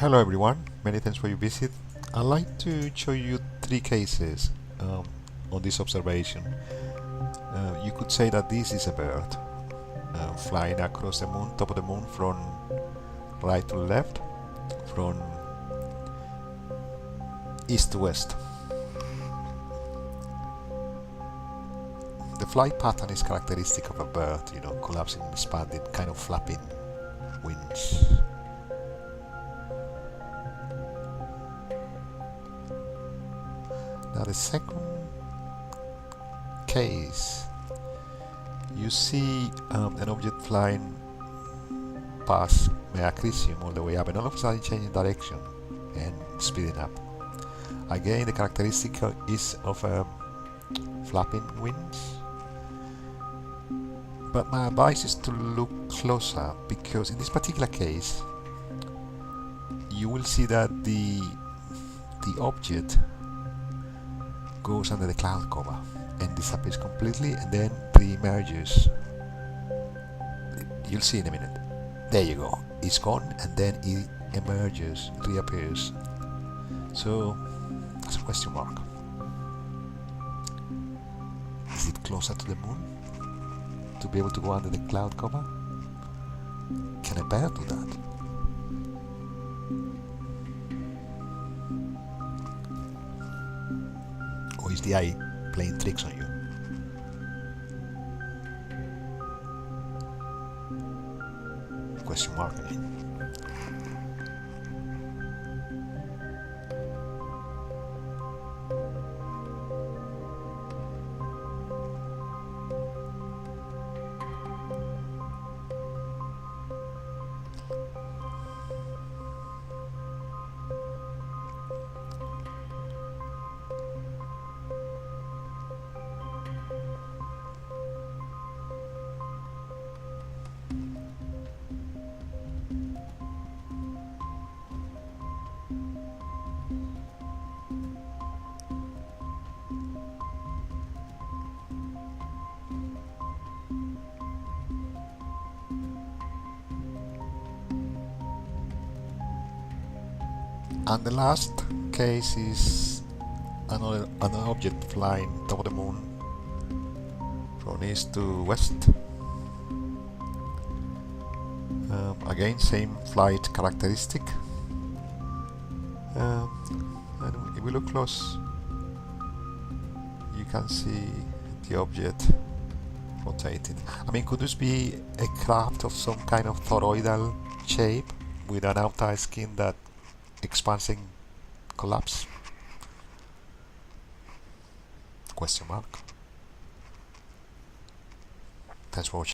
Hello everyone, many thanks for your visit. I'd like to show you three cases on this observation. You could say that this is a bird flying across the moon, top of the moon, from right to left, from east to west. The flight pattern is characteristic of a bird, collapsing, expanding, kind of flapping wings. Now the second case, you see an object flying past Mayacrisium all the way up and all of a sudden changing direction and speeding up. Again, the characteristic is of flapping wings. But my advice is to look closer, because in this particular case you will see that the object goes under the cloud cover and disappears completely and then re-emerges. You'll see in a minute. There you go. It's gone and then it emerges, reappears. So that's a question mark. Is it closer to the moon to be able to go under the cloud cover? Can a bear do that? Or is the eye playing tricks on you? Question mark again. And the last case is an object flying top of the moon from east to west. Again, same flight characteristic. And if we look close, you can see the object rotating. I mean, could this be a craft of some kind of toroidal shape with an outer skin that expands and collapse? Question mark. Thanks for watching.